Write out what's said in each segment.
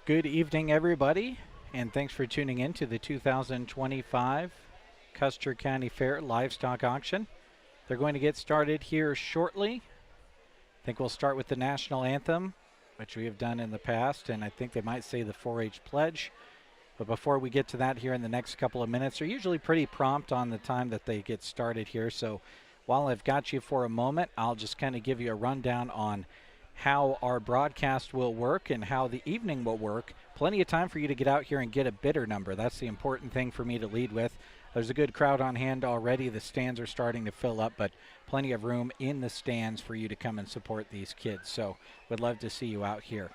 Good evening, everybody, and thanks for tuning in to the 2025 Custer County Fair Livestock Auction. They're going to get started here shortly. I think we'll start with the national anthem, which we have done in the past, and I think they might say the 4-H pledge. But before we get to that here in the next couple of minutes, they're usually pretty prompt on the time that they get started here. So while I've got you for a moment, I'll just kind of give you a rundown on how our broadcast will work and how the evening will work. Plenty of time for you to get out here and get a bidder number. That's the important thing for me to lead with. There's a good crowd on hand already. The stands are starting to fill up, but plenty of room in the stands for you to come and support these kids. So would love to see you out here.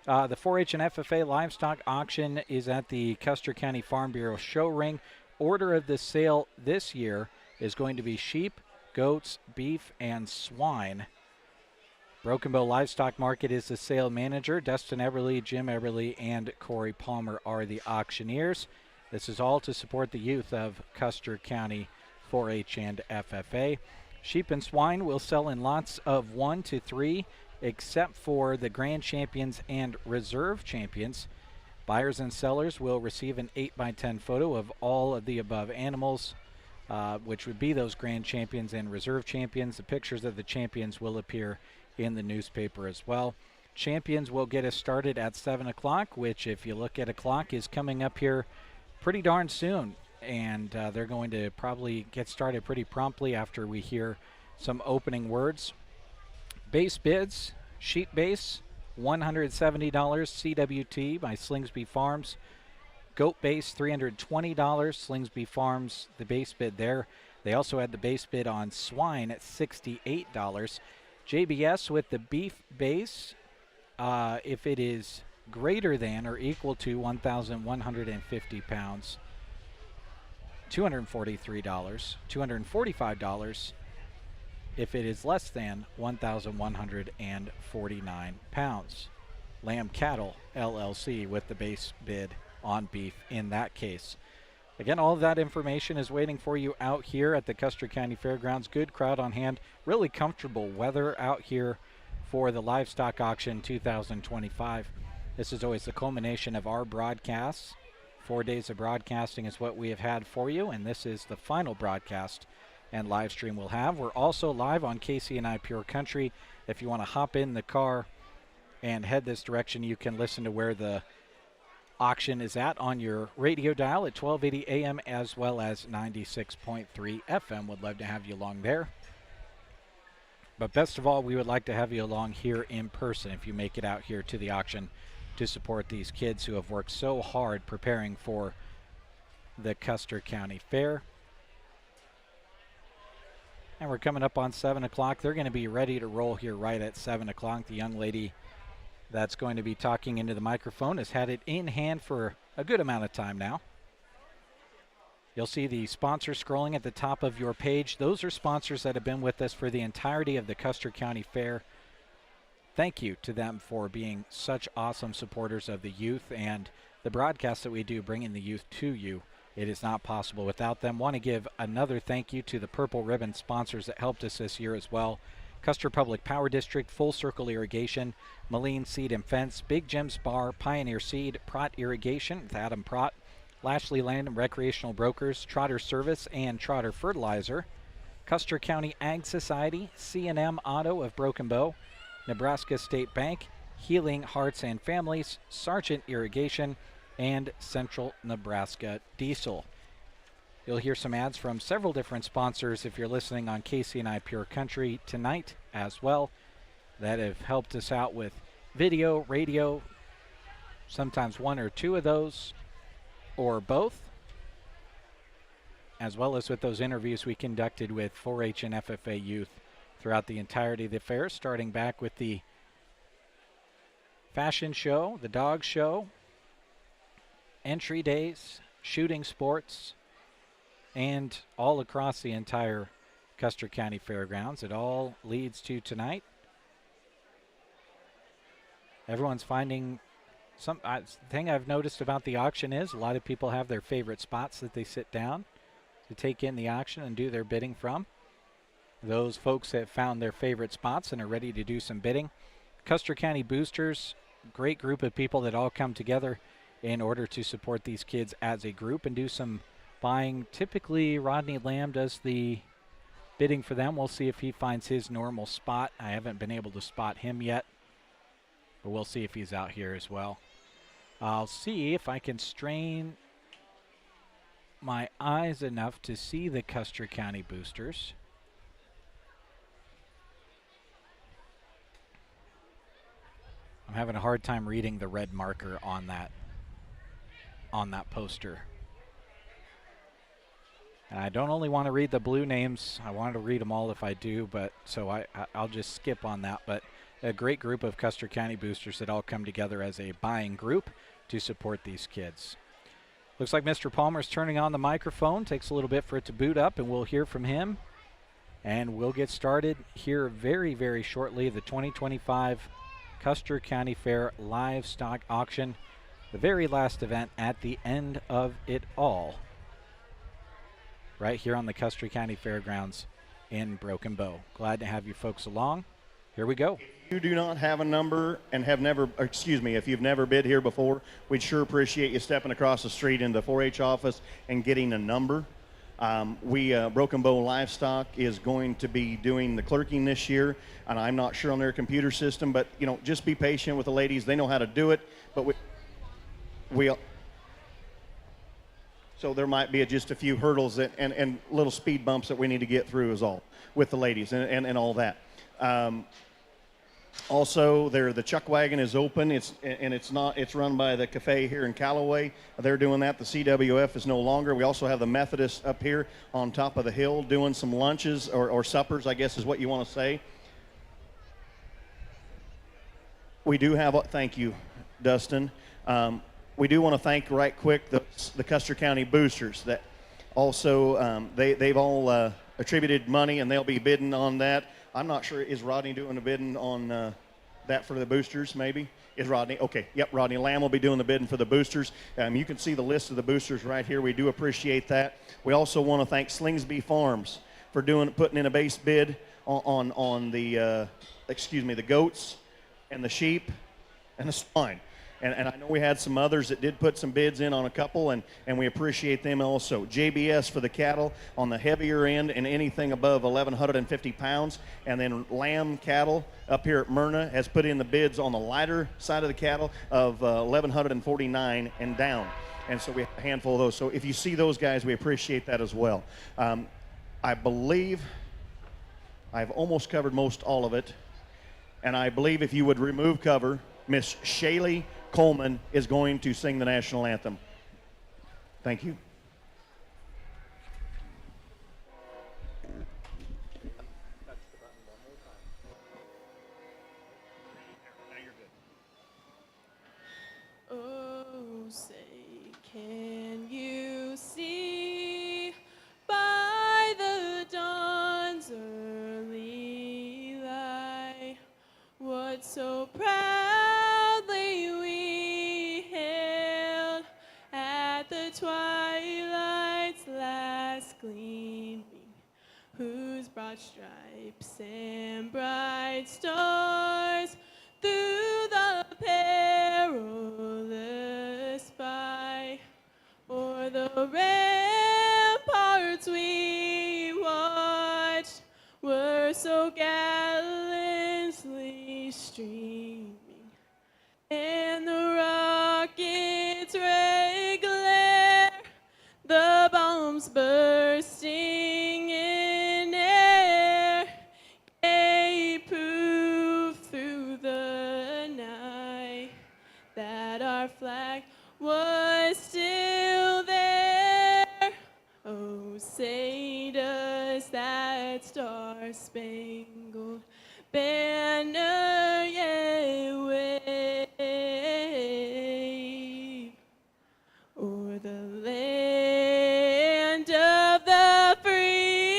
The 4-H and FFA livestock auction is at the Custer County Farm Bureau show ring. Order of the sale this year is going to be sheep, goats, beef, and swine. Broken Bow Livestock Market is the sale manager. Dustin Eberly, Jim Eberly, and Corey Palmer are the auctioneers. This is all to support the youth of Custer County 4-H and FFA. Sheep and swine will sell in lots of 1 to 3, except for the Grand Champions and Reserve Champions. Buyers and sellers will receive an 8x10 photo of all of the above animals, which would be those Grand Champions and Reserve Champions. The pictures of the champions will appear in the newspaper as well. Champions will get us started at 7 o'clock, which, if you look at a clock, is coming up here pretty darn soon. And they're going to probably get started pretty promptly after we hear some opening words. Base bids, sheep base, $170 CWT by Slingsby Farms. Goat base, $320, Slingsby Farms, the base bid there. They also had the base bid on swine at $68. JBS with the beef base, if it is greater than or equal to 1,150 pounds, $243, $245 if it is less than 1,149 pounds. Lamb Cattle LLC with the base bid on beef in that case. Again, all of that information is waiting for you out here at the Custer County Fairgrounds. Good crowd on hand. Really comfortable weather out here for the Livestock Auction 2025. This is always the culmination of our broadcasts. 4 days of broadcasting is what we have had for you, and this is the final broadcast and live stream we'll have. We're also live on KCNI Pure Country. If you want to hop in the car and head this direction, you can listen to where the auction is at on your radio dial at 1280 AM as well as 96.3 FM. Would love to have you along there. But best of all, we would like to have you along here in person if you make it out here to the auction to support these kids who have worked so hard preparing for the Custer County Fair. And we're coming up on 7 o'clock. They're going to be ready to roll here right at 7 o'clock. The young lady that's going to be talking into the microphone has had it in hand for a good amount of time now. You'll see the sponsors scrolling at the top of your page. Those are sponsors that have been with us for the entirety of the Custer County Fair. Thank you to them for being such awesome supporters of the youth and the broadcast that we do, bringing the youth to you. It is not possible without them. Want to give another thank you to the Purple Ribbon sponsors that helped us this year as well. Custer Public Power District, Full Circle Irrigation, Moline Seed and Fence, Big Jim's Bar, Pioneer Seed, Prott Irrigation with Adam Prott, Lashley Land and Recreational Brokers, Trotter Service, and Trotter Fertilizer, Custer County Ag Society, C&M Auto of Broken Bow, Nebraska State Bank, Healing Hearts and Families, Sargent Irrigation, and Central Nebraska Diesel. You'll hear some ads from several different sponsors if you're listening on KCNI Pure Country tonight as well that have helped us out with video, radio, sometimes one or two of those or both, as well as with those interviews we conducted with 4-H and FFA youth throughout the entirety of the fair, starting back with the fashion show, the dog show, entry days, shooting sports, and all across the entire Custer County Fairgrounds. It all leads to tonight. Everyone's finding some thing I've noticed about the auction is a lot of people have their favorite spots that they sit down to take in the auction and do their bidding from. Those folks have found their favorite spots and are ready to do some bidding. Custer County boosters great group of people that all come together in order to support these kids as a group and do some buying. Typically, Rodney Lamb does the bidding for them. We'll see if he finds his normal spot. I haven't been able to spot him yet, but we'll see if he's out here as well. I'll see if I can strain my eyes enough to see the Custer County boosters. I'm having a hard time reading the red marker on that poster. And I don't only want to read the blue names, I want to read them all if I do, but so I'll just skip on that. But a great group of Custer County boosters that all come together as a buying group to support these kids. Looks like Mr. Palmer's turning on the microphone. Takes a little bit for it to boot up, and we'll hear from him. And we'll get started here very, very shortly. The 2025 Custer County Fair Livestock Auction, the very last event at the end of it all, right here on the Custer County Fairgrounds in Broken Bow. Glad to have you folks along. Here we go. If you do not have a number and if you've never bid here before, we'd sure appreciate you stepping across the street in the 4-H office and getting a number. Broken Bow Livestock is going to be doing the clerking this year, and I'm not sure on their computer system, but just be patient with the ladies. They know how to do it, but so there might be just a few hurdles and little speed bumps that we need to get through is all with the ladies and all that. Also, the chuck wagon is open. It's run by the cafe here in Callaway. They're doing that. The CWF is no longer. We also have the Methodist up here on top of the hill doing some lunches or suppers, I guess is what you want to say. We do have, thank you, Dustin. We do want to thank right quick the Custer County boosters that also they've all attributed money and they'll be bidding on that. I'm not sure, is Rodney doing the bidding on that for the boosters maybe? Is Rodney? Okay, yep, Rodney Lamb will be doing the bidding for the boosters. You can see the list of the boosters right here. We do appreciate that. We also want to thank Slingsby Farms for putting in a base bid on the goats and the sheep and the swine. And I know we had some others that did put some bids in on a couple, and we appreciate them also. JBS for the cattle on the heavier end and anything above 1,150 pounds. And then Lamb Cattle up here at Myrna has put in the bids on the lighter side of the cattle of 1,149 and down. And so we have a handful of those. So if you see those guys, we appreciate that as well. I believe I've almost covered most all of it. And I believe if you would remove cover, Miss Shaylee Coleman is going to sing the national anthem. Thank you. Oh, say, can you see by the dawn's early light what so proudly we hailed at the twilight's last gleaming, whose broad stripes and bright stars through the perilous fight o'er the ramparts we watched were so gallantly streaming, and the rockets' red glare, the bombs bursting in air, gave proof through the night that our flag was still there. Oh, say does that star-spangled banner yet wave o'er the land of the free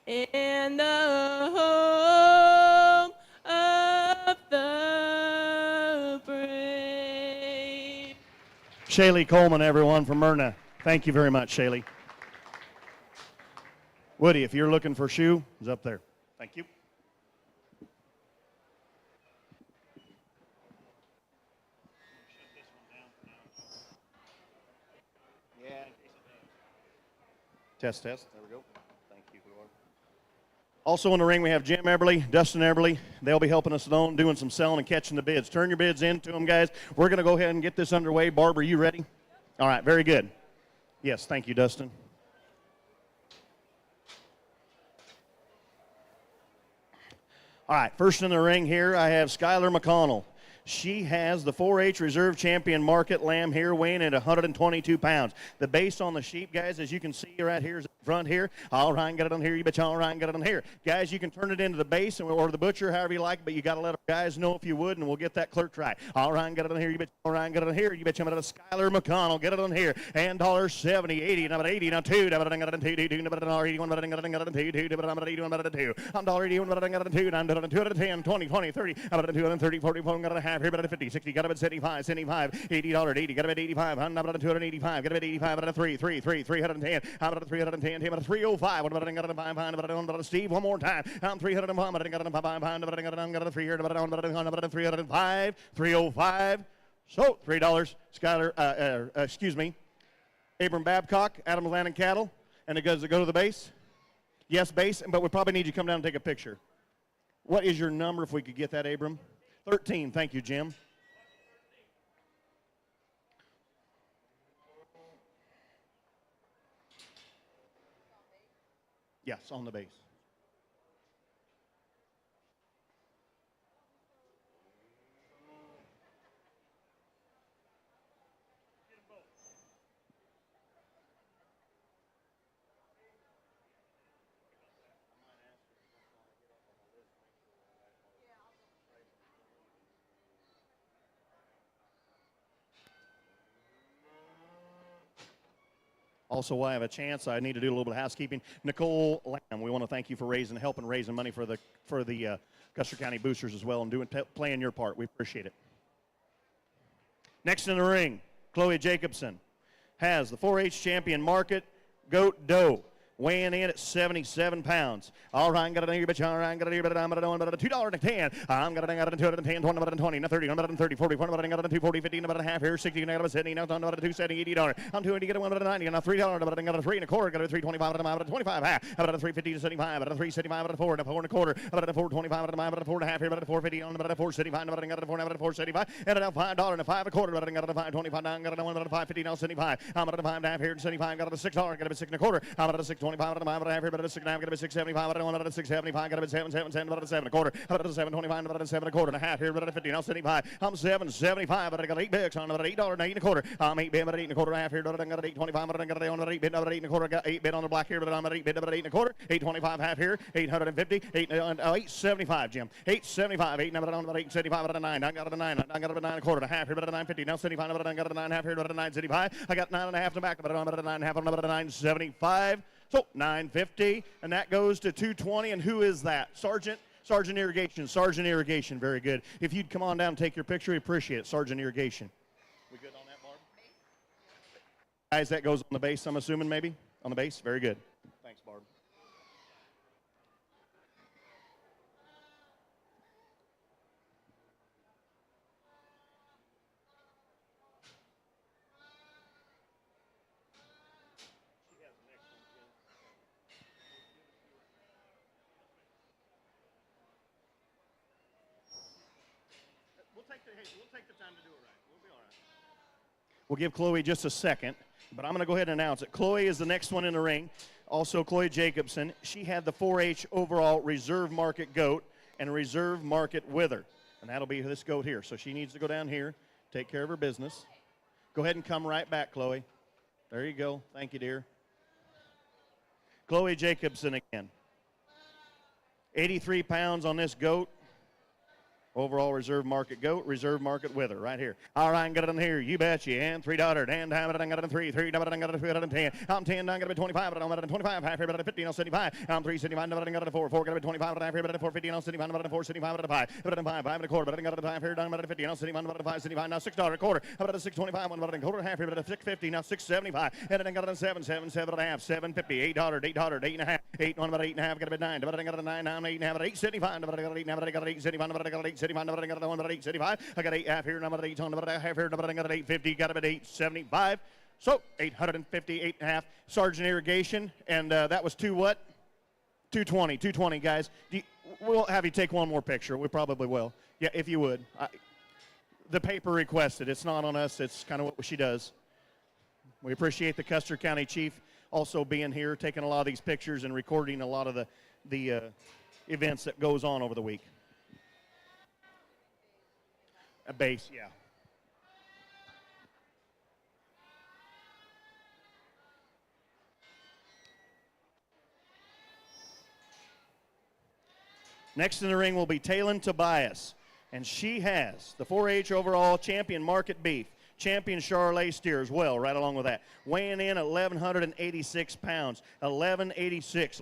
and the home of the brave. Shaylee Coleman, everyone, from Myrna. Thank you very much, Shaylee. Woody, if you're looking for a shoe, it's up there. Thank you. Test, test. There we go. Thank you, Lord. Also in the ring, we have Jim Eberly, Dustin Eberly. They'll be helping us along, doing some selling and catching the bids. Turn your bids into them, guys. We're going to go ahead and get this underway. Barb, are you ready? All right, very good. Yes, thank you, Dustin. All right, first in the ring here, I have Skylar McConnell. She has the 4-H Reserve Champion Market Lamb here, weighing at 122 pounds. The base on the sheep, guys, as you can see right here is front here. All right, got it on here. You betcha all right, got it on here. Guys, you can turn it into the base or the butcher, however you like, but you got to let our guys know if you would, and we'll get that clerked right. All right, got it on here. You betcha all right, got it on here. You betcha I'm at Skylar McConnell. Get it on here. And $70, 80, number 80, now 2, number 2, number 81, number 2, number 2, number 81, number 2. I'm $81, number 2, number 210, 20, 20, 30, number 230, 40, 40, got a half here, but 50, 60, got a bit 75, 75, $80, 80, got a bit 85, I'm about 285, got a bit 85, about a 3, 3, 3, 310, I'm about 310, about a 305, what about I got a 5, about a Steve, one more time, I'm 305, but I got a 5, got a 3 here, about a 305, 305, so $3, Skylar, excuse me, Abram Babcock, Adam Land and Cattle, and it goes to go to the base. Yes, base, but we probably need you to come down and take a picture. What is your number if we could get that, Abram? 13. Thank you, Jim. Yes, on the base. Also, while I have a chance, I need to do a little bit of housekeeping. Nicole Lamb, we want to thank you for helping raising money for the Custer County Boosters as well, and playing your part. We appreciate it. Next in the ring, Chloe Jacobson has the 4-H Champion Market Goat Doe, weighing in at 77 pounds. All right, got it here, but all right, got it here, but I'm going to $2.10. I'm going to $210, 20, 30, 30, 40, 40, 240, 50, about a half here, 60, now 70, now down to $270, $80. I'm 280, get a $190, now $3, but I got a 3 and a quarter, got a 325, about a 25 half, about a 350 to 75, about a 375, about a 4 and a 4 and a quarter, about a 425, about a 4 and a half here, about a 450, about a 475, about a 4, about a 475, and a $5 and a 5 and a quarter, about a 525, now got a 1, about a 550, now 75. I'm at a 5 and a half here, 75, got a $6, got a 6 and a quarter, I'm at a 625, about a half here, about a 6 and a half, got a 675, about a 1, about a 675, got a 7, 7, 10, about a 7 and a quarter, about a 725, about a 7 and a quarter and a half here, about a 50, now 75. I'm 775, but I got $8 on about $8 and 8 and a quarter. I'm 8 bid, about 8 and a quarter and a half here, but I got 825, but I got on 8 bid, about 8 and a quarter, got 8 bid on the black here, but I'm at 8 bid, about 8 and a quarter, 825 half here, 850, 875, Jim, 875, 8 number on about 875, about a 9, I got a 9, I got a 9 and a quarter and a half here, but a 950, now 75, but I got a 9 half here, but a 975, I got 9 and a half in the back, but I'm about a 9 and a half, about a 975. So $950, and that goes to $220. And who is that? Sergeant Irrigation. Sergeant Irrigation. Very good. If you'd come on down and take your picture, we appreciate it. Sergeant Irrigation. We good on that, Barb? Guys, that goes on the base, I'm assuming, maybe? On the base? Very good. Thanks, Barb. We'll take the time to do it right. We'll be all right. We'll give Chloe just a second, but I'm going to go ahead and announce it. Chloe is the next one in the ring. Also, Chloe Jacobson. She had the 4-H overall reserve market goat and a reserve market wither, and that'll be this goat here. So she needs to go down here, take care of her business. Go ahead and come right back, Chloe. There you go. Thank you, dear. Chloe Jacobson again. 83 pounds on this goat. Overall reserve market goat, reserve market wither, right here. All right, got it on here. You bet you. And $3. And I got it on 3. 3, I got it on 310. I'm 10, I got it 25, but I'm at 25, half here, but at 50, I'll 75. I'm 375, but I got it 4. 4, got it 25, but half here, but at 450, I'll 75, but at 475, but at 5. But at 5, 5 and a quarter, but I got it 5 here, down at 50, I'll 75, but at 5, 75, now $6 a quarter. But at 625, one, but at a quarter, half here, but at 650, now 675. And then got it on 7, 7, 7 and a half, 750, $8, $8, 8 and a half, 8, one, but 8 and a half, got it 9, but I got it 9, now I'm 8 and a half, 875, but I got it 8 now, but I got it 875, but I got it 875, but I got it 1. 875. I got 8 half here, number 8 on, number half here, number I got 850, got him at 875. So 858.5, Sergeant Irrigation, and that was what? 220, guys. We'll have you take one more picture. We probably will. Yeah, if you would. The paper requested. It's not on us. It's kind of what she does. We appreciate the Custer County Chief also being here, taking a lot of these pictures and recording a lot of the events that goes on over the week. A base, yeah. Next in the ring will be Talon Tobias, and she has the 4-H overall champion market beef, champion Charolais steer as well, right along with that. Weighing in at 1,186 pounds, 1186.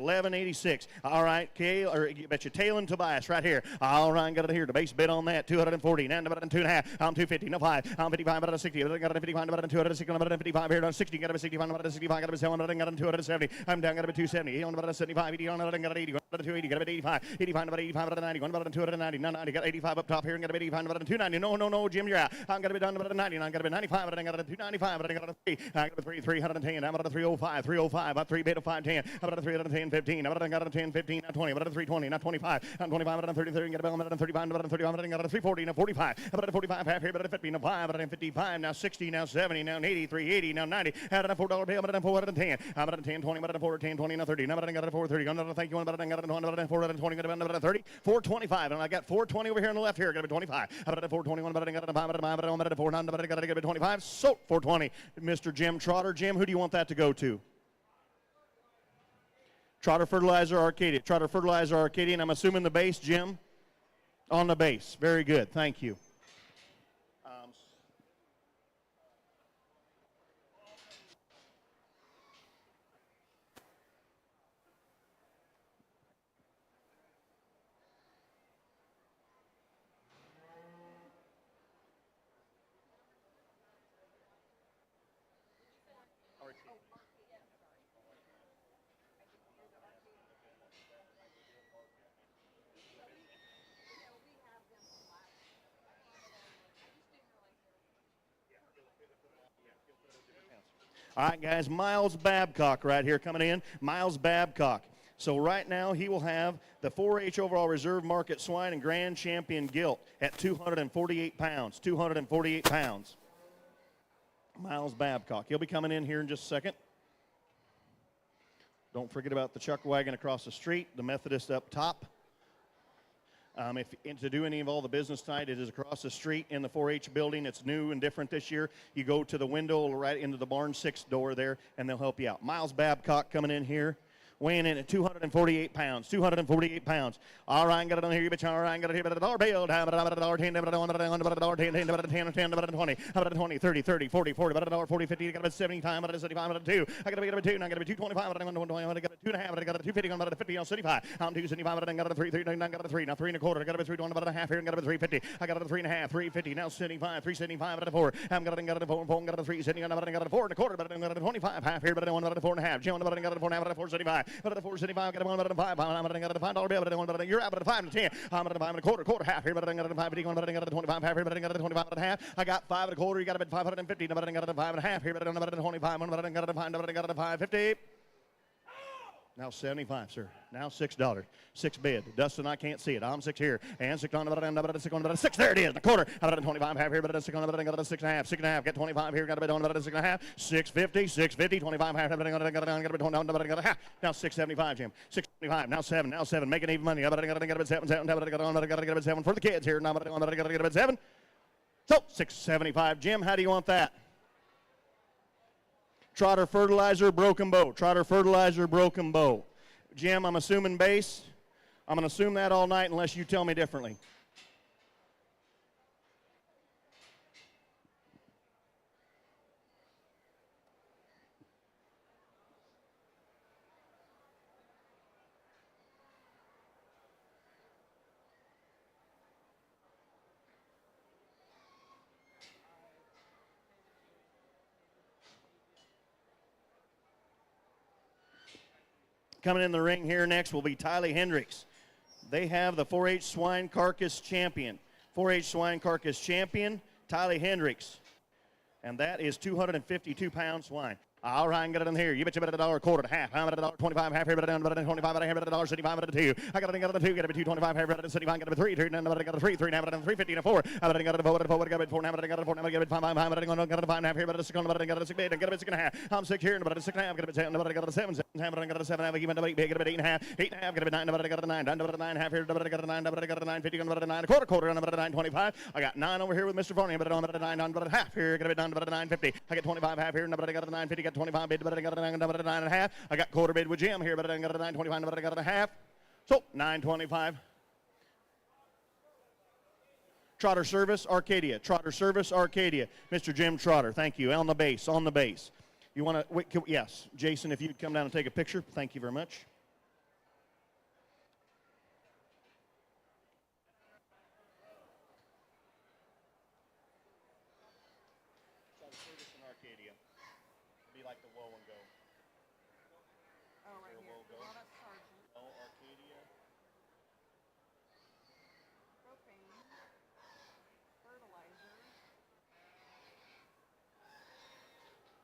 All right, you bet you Talon Tobias right here. All right, got it here. The base bid on that, 240. Now about 2.5. I'm 250. No 5. I'm 55. About 60. Got it 55. About 260. About 55 here. On 60. Got it 65. About 65. Got it 70. Got it 270. I'm down. Got it 270. On about 75. 80. On got it 80. Got it 280. Got it 85. 85. About 85. About 90. About 290. 90. Got 85 up top here. Got it 85. About 290. No, Jim, you're out. I'm gonna be done about 90. I'm gonna be 95. But I got a 295. But I got a 3. I got a 310. I'm about a 305. 305. About 3 bid of 510. About a 310. 15. About I got a 10. 15. Not 20. About a 320. Not 25. I'm 25. About a 30. 30. Got a bell. About a 35. About a 35. About I got a 340. Now 45. About a 45. Half here. About a 50. Now 5. About a 55. Now 60. Now 70. Now 80. 380. Now 90. Out of a $4 bill. About a 410. About a 10. 20. About a 4. 10. 20. Now 30. Now about I got a 430. I'm not thank you. About I got a 1. About a 420. About a 30. 425. And I got 420 over here on the left here. Got a 25. About a 421. About I got a 5. About a 5. About a 4. About I got a 25. So 420. Mr. Jim Trotter. Jim, who do you want that to go to? Trotter Fertilizer Arcadian. Trotter Fertilizer Arcadian. I'm assuming the base, Jim? On the base. Very good. Thank you. All right, guys, Miles Babcock right here coming in. Miles Babcock. So right now he will have the 4-H overall reserve market swine and grand champion gilt at 248 pounds. 248 pounds. Miles Babcock. He'll be coming in here in just a second. Don't forget about the chuck wagon across the street, the Methodist up top. To do any of all the business tonight, it is across the street in the 4-H building. It's new and different this year. You go to the window right into the barn 6 door there, and they'll help you out. Miles Babcock coming in here, weighing in at 248 pounds. 248 pounds. All right, got it on here. You betcha. All right, got it here. About $1 bill. About $1.10. About $1.10. About $10. About 20. About 20. 30. 30. 40. 40. About $1.40. 50. Got about 70 time. About 75. About 2. I got to be a 2. Now I got to be 225. About 120. I got a 2.5. I got a 250. About 50. On 75. I'm 275. I got a 3. 3. I got a 3. Now 3 1/4. I got a 3. About a half here. Got a 350. I got a 3 1/2. 350. Now 75. 375. About a 4. I'm got a 4. Got a 3. Sitting. About a 4 1/4. About a 25. Half here. About a 1. About a 4 1/2. Jim. About a 4 1/2. About a 475. About a 475. Got a 1. About a 5. I'm got a $5 bill. About a you're out. About a 5 and 10. I'm at a 5 1/4. Half here. About a 5. About a 25. Half here. About a 25 and a half. I got 5 1/4. You got about 550. About a 5 and a half here. About a 25. About a 550. Now 75, sir. Now $6. 6 bid. Dustin, I can't see it. I'm 6 here. And 6 on about a 6 on about a 6. There it is. The quarter. About a 25 half here. About a 6 on about a 6.5. 6.5. Get 25 here. Got a bid on about a 6.5. 650. 650. 25 half. Got a bid on about a half. Now 675, Jim. 675. Now 7. Now 7. Making even money. About a 7. 7. Got a bid 7 for the kids here. Now about a got a bid 7. So 675, Jim. How do you want that? Trotter Fertilizer, Broken Bow. Trotter Fertilizer, Broken Bow. Jim, I'm assuming base. I'm going to assume that all night unless you tell me differently. Coming in the ring here next will be Tyler Hendricks. They have the 4-H Swine Carcass Champion. 4-H Swine Carcass Champion, Tyler Hendricks. And that is 252-pound swine. All right, get it in here. You bet you bet $1 quarter to half. I'm at $1.25 half here, bet it down, bet it 25, bet it $1.75, bet it 2. I got it, got it 2, get it 2.25 half, bet it 75, got it 3, 3, got it 3, 3, now bet it 350 and 4. I bet it got it 4, got it 4, now bet it got it 4, now bet it 5, got it 5 and a half here, bet it 6, bet it got it 6, bet it got it 6 and a half. I'm 6 here, bet it 6 and a half, got it 7, bet it got it 7, 7, bet it got it 7, have given it 8, get it 8 and a half, 8 and a half, get it 9, bet it got it 9, bet it 9 half here, bet it got it 9, bet it got it 9, 50, bet it 9 quarter, bet it 9.25. I got 9 over here with Mr. Farney, bet it on, bet it 9, bet it half here, get it 9, bet it 9.50. I get 25 half here, bet it got it 9.50, got 25 bid, bet it got it 9, bet it 9 and a half. I got quarter bid with Jim here, but I got a 9.25, but I got a half. So 9.25. Trotter Service, Arcadia. Trotter Service, Arcadia. Mr. Jim Trotter, thank you. On the base, on the base. You want to, yes, Jason, if you'd come down and take a picture, thank you very much. Trotter Service in Arcadia. Be like the woe and go. Oh, right here. Walnut Sergeant. Oh, Arcadia. Propane. Fertilizer.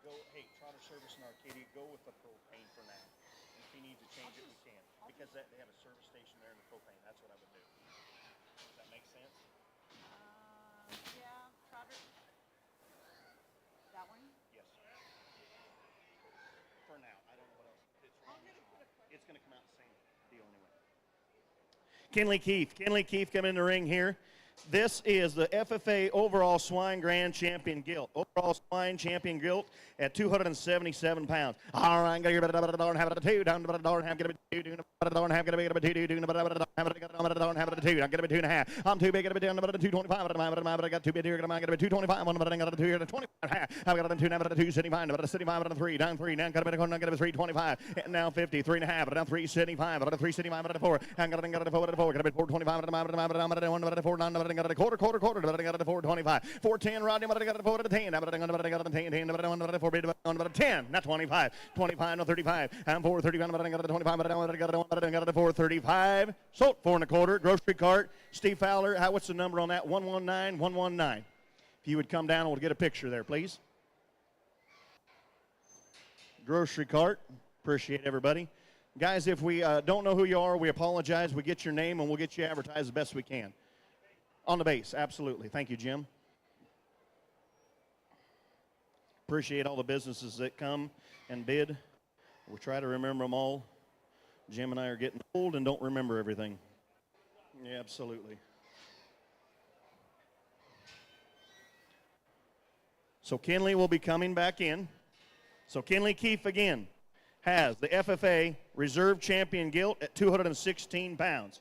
Go, hey, Trotter Service in Arcadia, go with the propane for now. If you need to change it, we can. Because they have a service station there in the propane. That's what I would do. Does that make sense? Yeah, Trotter. That one? Yes. For now. I don't know what else. It's going to come out the same deal anyway. Kinley Keith. Kinley Keith come in the ring here. This is the FFA Overall Swine Grand Champion Gilt. Overall Swine Champion Gilt at 277 pounds. All right, got about $1 and have it at 2, down to about $1 and have, get it at 2, doing about $1 and have, get it at 2, doing about $1 and have it at 2, I get it at 2 and a half. I'm too big, get it down to about 225, I got 2 big here, get it at 225, on about I got it 2 here, 25 and a half. I've got it at 2, now at 275, about 75, about 3, down 3, now got it at 325, and now 50, 3 and a half, down 375, about 375, about 4, I got it at 4, got it at 425, about 4, down got it a quarter, but I got it at 425. 410, Rodney, but I got it at 410. But I got it at 10, but I got it at 4 bid, but I got it at 10, not 25. 25, no 35. I'm 435, but I got it at 25, but I got it at 435. Sold 4 1/4. Grocery cart. Steve Fowler, what's the number on that? 119, 119. If you would come down, we'll get a picture there, please. Grocery cart. Appreciate everybody. Guys, if we don't know who you are, we apologize. We get your name, and we'll get you advertised as best we can. On the base, absolutely. Thank you, Jim. Appreciate all the businesses that come and bid. We try to remember them all. Jim and I are getting old and don't remember everything. Yeah, absolutely. So Kinley will be coming back in. So Kinley Keefe again has the FFA Reserve Champion Gilt at 216 pounds.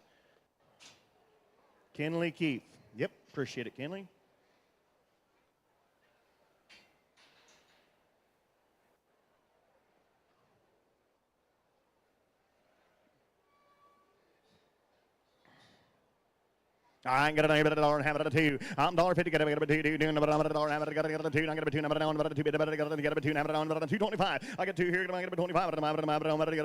Kinley Keefe. Yep, appreciate it, Kinley. I ain't got $1 and have it at 2. I'm $1.50, get it at 2, doing about $1 have it, got it at 2, I'm going to 2, number down, about 2, bit, get it 2, have it on, 225. I get 2 here, I get 25,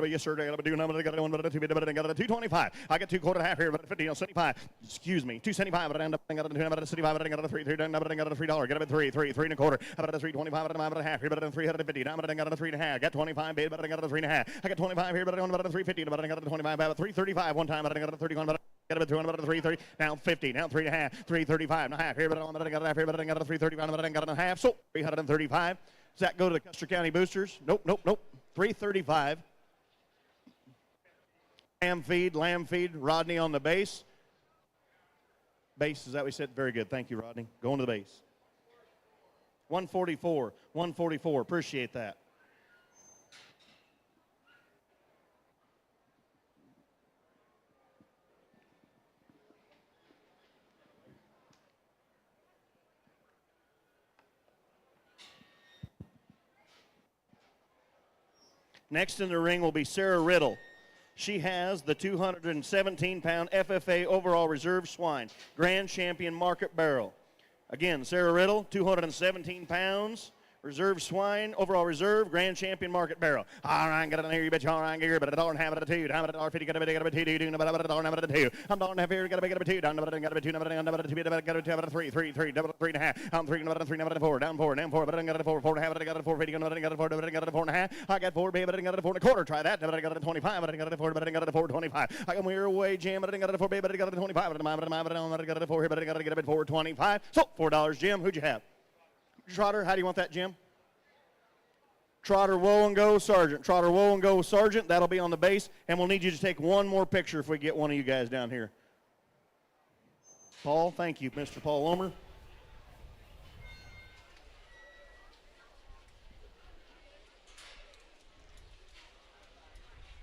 yes, sir, I got 2, number, got 1, 2, bit, got it 225. I get 2 quarter half here, but 50, 75. Excuse me, 275, but I end up got 2, number 75, I got a 3, 3, number, got a $3, get it 3, 3, 3 1/4. I got a 325, but I'm a half here, but I'm 350, number, got a 3 and a half. Got 25, bid, but I got a 3 and a half. I got 25 here, but I got a 350, but I got a 25, about 335 one time, but I got a 31, but got a 200, but a 330, now 50, now 3 and a half. 335 and a half here, but I got a half here, but I got a 335, but I got a half, so 335. Does that go to the Custer County Boosters? Nope. 335. Lamb feed, Rodney on the base. Base, is that what we said? Very good, thank you, Rodney. Going to the base. 144, appreciate that. Next in the ring will be Sarah Riddle. She has the 217-pound FFA Overall Reserve Swine Grand Champion Market Barrel. Again, Sarah Riddle, 217 pounds, Reserve swine, overall reserve, grand champion market barrel. All right, get it in here, you bitch. All right, get it, but $1.50 have it at $2. How about $1.50? Got a bit, $2, but $1.50 have it at $2. I'm $1.50 here, got a bit, $2. Down, got a bit, $2, got a bit, $2, got a bit, $3, double $3.5. I'm $3, got a $3, got a $4, down 4, but I got a 4, 4.5, got a 4.50, got a 4, got a 4.5. I got 4, baby, but I got a 4.25. Try that, but I got a 25, but I got a 4, but I got a 4.25. I come your way, Jim, but I got a 4, baby, but I got a 25, but I got a 4 here, but I got to get a bit 4.25. So $4, Jim. Who'd you have? Trotter, how do you want that, Jim? Trotter, whoa, and go, Sergeant. Trotter, whoa, and go, Sergeant. That'll be on the base, and we'll need you to take one more picture if we get one of you guys down here. Paul, thank you, Mr. Paul Lomer.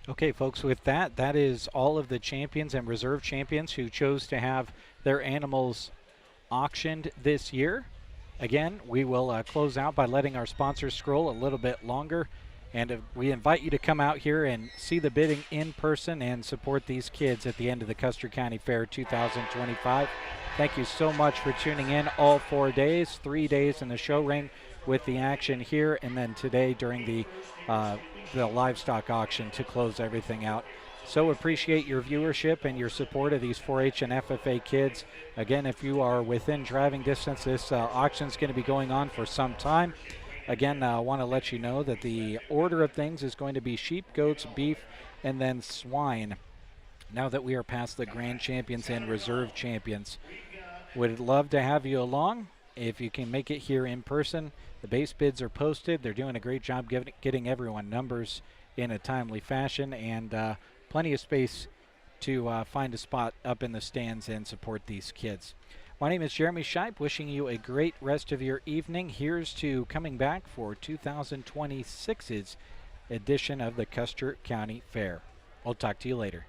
Okay, folks, with that, that is all of the champions and reserve champions who chose to have their animals auctioned this year. Again, we will close out by letting our sponsors scroll a little bit longer. And we invite you to come out here and see the bidding in person and support these kids at the end of the Custer County Fair 2025. Thank you so much for tuning in all 4 days, 3 days in the show ring with the action here, and then today during the livestock auction to close everything out. So appreciate your viewership and your support of these 4-H and FFA kids. Again, if you are within driving distance, this auction is going to be going on for some time. Again, I want to let you know that the order of things is going to be sheep, goats, beef, and then swine. Now that we are past the grand champions and reserve champions, would love to have you along. If you can make it here in person, the base bids are posted. They're doing a great job getting everyone numbers in a timely fashion, and plenty of space to find a spot up in the stands and support these kids. My name is Jeremy Shipe, wishing you a great rest of your evening. Here's to coming back for 2026's edition of the Custer County Fair. I'll talk to you later.